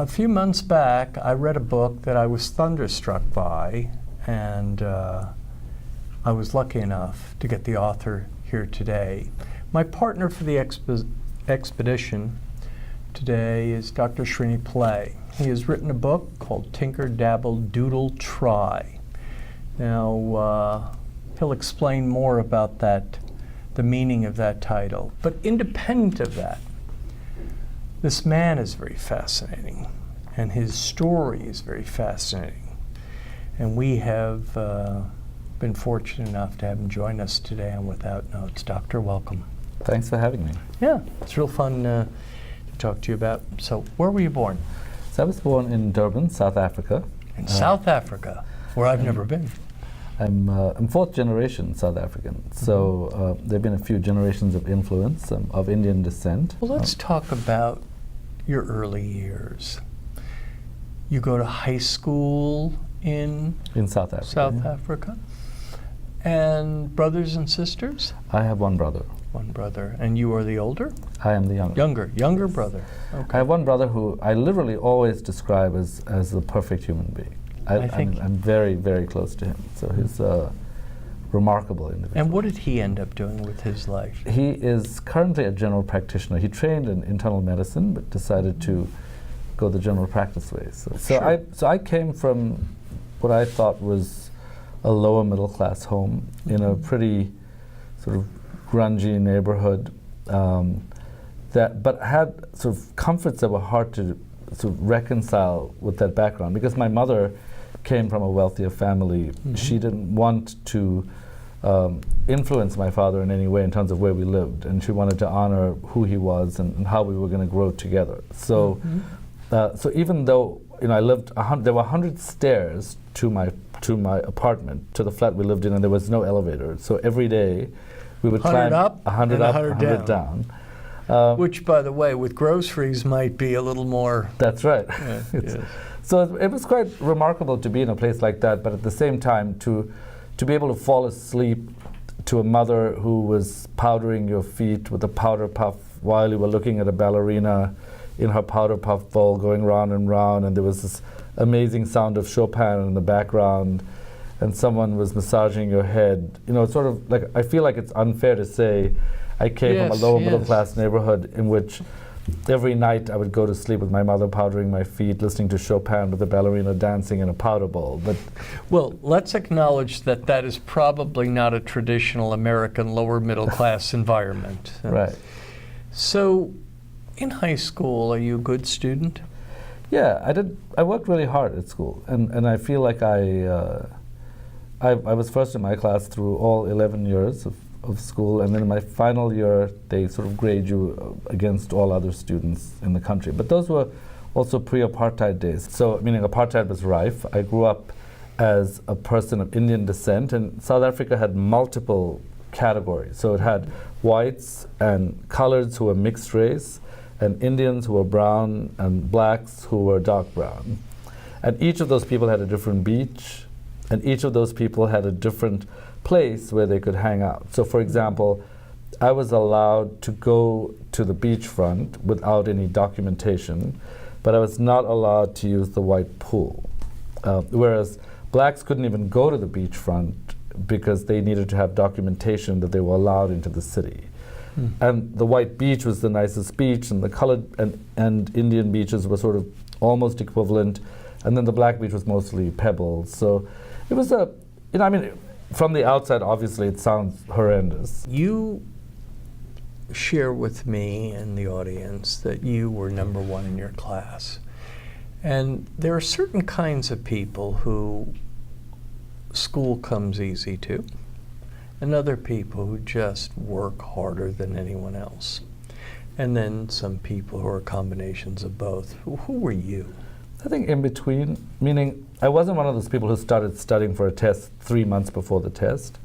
a few months back, I read a book that I was thunderstruck by, and I was lucky enough to get the author here today. My partner for the expedition today is Dr. Srini Pillay. He has written a book called Tinker, Dabble, Doodle, Try. Now, he'll explain more about that, the meaning of that title. But independent of that, this man is very fascinating, and his story is very fascinating. And we have been fortunate enough to have him join us today on Without Notes. Doctor, welcome. Thanks for having me. Yeah, it's real fun to talk to you about. So, where were you born? So I was born in Durban, South Africa. In South Africa, where I've never been. I'm fourth generation South African, so there have been a few generations of influence of Indian descent. Well, let's talk about your early years. You go to high school in South Africa. South Africa. And brothers and sisters? I have one brother. One brother. And you are the older? I am the younger. Younger brother. Okay. I have one brother who I literally always describe as the perfect human being. I'm very, very close to him. So he's a remarkable individual. And what did he end up doing with his life? He is currently a general practitioner. He trained in internal medicine, but decided to go the general practice way. So I came from what I thought was a lower middle class home in a pretty sort of grungy neighborhood, but had sort of comforts that were hard to sort of reconcile with that background, because my mother came from a wealthier family. She didn't want to influence my father in any way in terms of where we lived, and she wanted to honor who he was and how we were going to grow together. So, so even though I lived, there were 100 stairs to my apartment, to the flat we lived in, and there was no elevator. So every day we would climb up, 100 up, 100 down. Which, by the way, with groceries might be a little more... That's right. Yeah, yes. So it was quite remarkable to be in a place like that, but at the same time to be able to fall asleep to a mother who was powdering your feet with a powder puff while you were looking at a ballerina in her powder puff bowl going round and round, and there was this amazing sound of Chopin in the background, and someone was massaging your head. It's sort of like, I feel like it's unfair to say I came from a lower middle class neighborhood in which every night I would go to sleep with my mother powdering my feet, listening to Chopin with the ballerina dancing in a powder bowl. But well, let's acknowledge that that is probably not a traditional American lower middle class environment. Right. So, in high school, are you a good student? Yeah, I did. I worked really hard at school, and I feel like I was first in my class through all 11 years of school, and then in my final year, they sort of grade you against all other students in the country. But those were also pre-apartheid days. So, meaning apartheid was rife. I grew up as a person of Indian descent, and South Africa had multiple categories. So it had whites and coloreds who were mixed race, and Indians who were brown, and blacks who were dark brown. And each of those people had a different beach, and each of those people had a different place where they could hang out. So for example, I was allowed to go to the beachfront without any documentation, but I was not allowed to use the white pool. Whereas blacks couldn't even go to the beachfront because they needed to have documentation that they were allowed into the city. And the white beach was the nicest beach, and the colored and Indian beaches were sort of almost equivalent, and then the black beach was mostly pebbles. So it was from the outside, obviously, it sounds horrendous. You share with me and the audience that you were number one in your class. And there are certain kinds of people who school comes easy to, and other people who just work harder than anyone else. And then some people who are combinations of both. Who were you? I think in between, meaning I wasn't one of those people who started studying for a test 3 months before the test.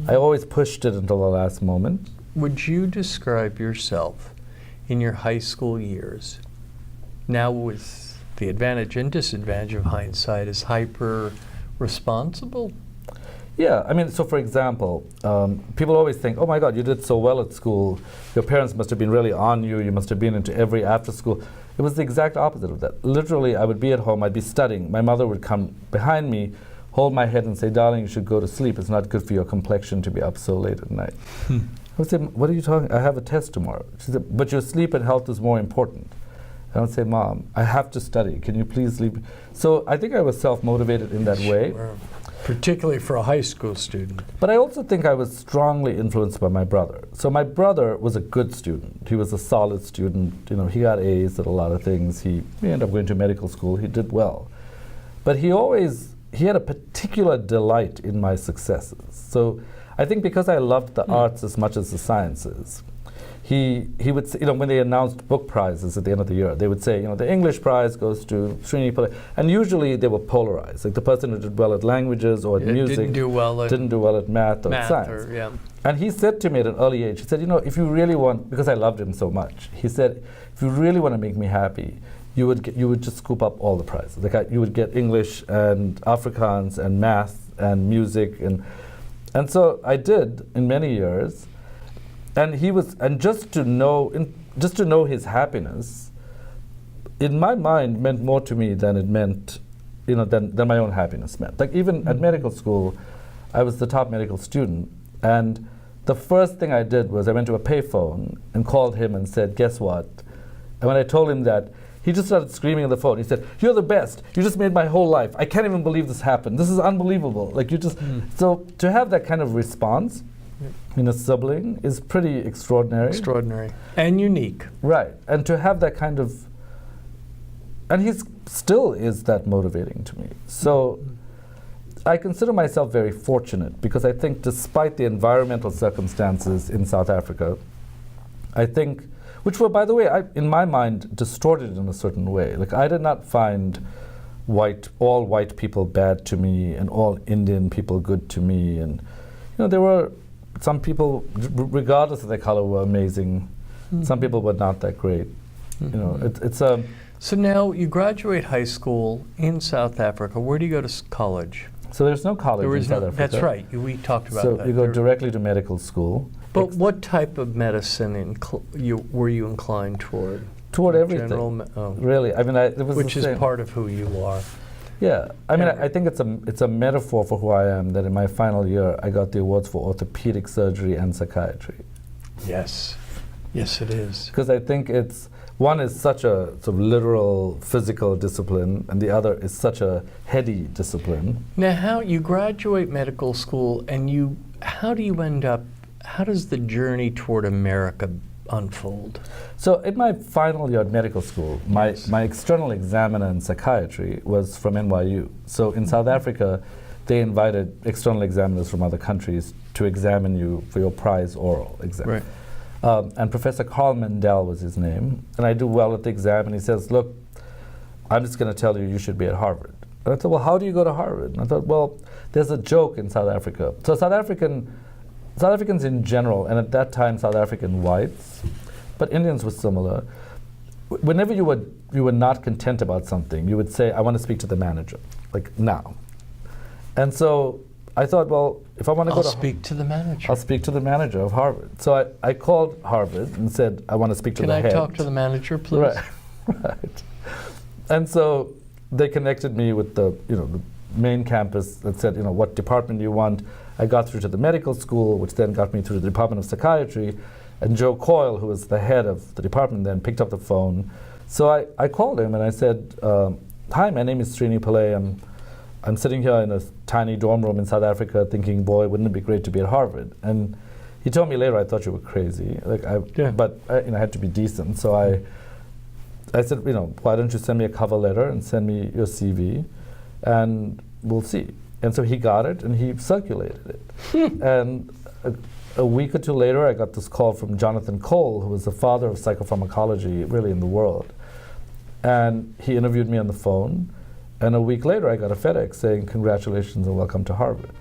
I always pushed it until the last moment. Would you describe yourself in your high school years, now with the advantage and disadvantage of hindsight, as hyper responsible? Yeah, I mean, so for example, people always think, oh my God, you did so well at school. Your parents must have been really on you. You must have been into every after school. It was the exact opposite of that. Literally, I would be at home, I'd be studying. My mother would come behind me, hold my head and say, darling, you should go to sleep. It's not good for your complexion to be up so late at night. I would say, what are you talking? I have a test tomorrow. She said, but your sleep and health is more important. I would say, Mom, I have to study. Can you please leave? So I think I was self-motivated in that way. Particularly for a high school student. But I also think I was strongly influenced by my brother. So my brother was a good student. He was a solid student. You know, he got A's at a lot of things. He ended up going to medical school. He did well. But he had a particular delight in my successes. So I think because I loved the arts as much as the sciences, he would say, you know, when they announced book prizes at the end of the year, they would say, you know, the English prize goes to Srini, Pillay. And usually they were polarized. Like the person who did well at languages or at music didn't do well at math or science. And he said to me at an early age, he said, you know, if you really want, because I loved him so much, he said, if you really want to make me happy, you would just scoop up all the prizes. Like you would get English and Afrikaans and math and music. And so I did in many years. And just to know his happiness, in my mind, meant more to me than it meant, you know, than my own happiness meant. Like even at medical school, I was the top medical student, and the first thing I did was I went to a payphone and called him and said, guess what? And when I told him that, he just started screaming on the phone. He said, you're the best. You just made my whole life. I can't even believe this happened. This is unbelievable. Like you just, so to have that kind of response in a sibling is pretty extraordinary. Extraordinary. And unique. Right. And to have that kind of, and he still is that motivating to me. So I consider myself very fortunate because I think despite the environmental circumstances in South Africa, I think, which were, by the way, in my mind, distorted in a certain way. Like I did not find all white people bad to me and all Indian people good to me. And, you know, there were some people, regardless of their color, were amazing. Some people were not that great. You know, it's a. So now you graduate high school in South Africa. Where do you go to college? So there's no college in South Africa. That's right. We talked about that. So you go directly to medical school. But what type of medicine were you inclined toward? Toward everything. Really, I mean, it was which is part of who you are. Yeah, I mean, I think it's a metaphor for who I am. That in my final year, I got the awards for orthopedic surgery and psychiatry. Yes, yes, it is. Because I think one is such a sort of literal physical discipline, and the other is such a heady discipline. Now, how you graduate medical school, and how do you end up? How does the journey toward America unfold? So in my final year at medical school, my external examiner in psychiatry was from NYU. So in South Africa, they invited external examiners from other countries to examine you for your prize oral exam. Right. And Professor Carl Mendel was his name. And I do well at the exam, and he says, look, I'm just going to tell you should be at Harvard. And I thought, well, how do you go to Harvard? And I thought, well, there's a joke in South Africa. So South Africans in general, and at that time South African whites, but Indians were similar. Whenever you were not content about something, you would say, I want to speak to the manager, like now. And so I thought, well, if I want to go to speak to the manager. I'll speak to the manager of Harvard. So I called Harvard and said, I want to speak to the head. Can I talk to the manager, please? Right. And so they connected me with the main campus that said, what department do you want? I got through to the medical school, which then got me through to the Department of Psychiatry. And Joe Coyle, who was the head of the department then, picked up the phone. So I called him and I said, hi, my name is Srini Pillay. I'm sitting here in a tiny dorm room in South Africa thinking, boy, wouldn't it be great to be at Harvard? And he told me later, I thought you were crazy. But I had to be decent. So I said, why don't you send me a cover letter and send me your CV and we'll see. And so he got it and he circulated it. And a week or two later, I got this call from Jonathan Cole, who was the father of psychopharmacology really in the world. And he interviewed me on the phone. And a week later, I got a FedEx saying, congratulations and welcome to Harvard.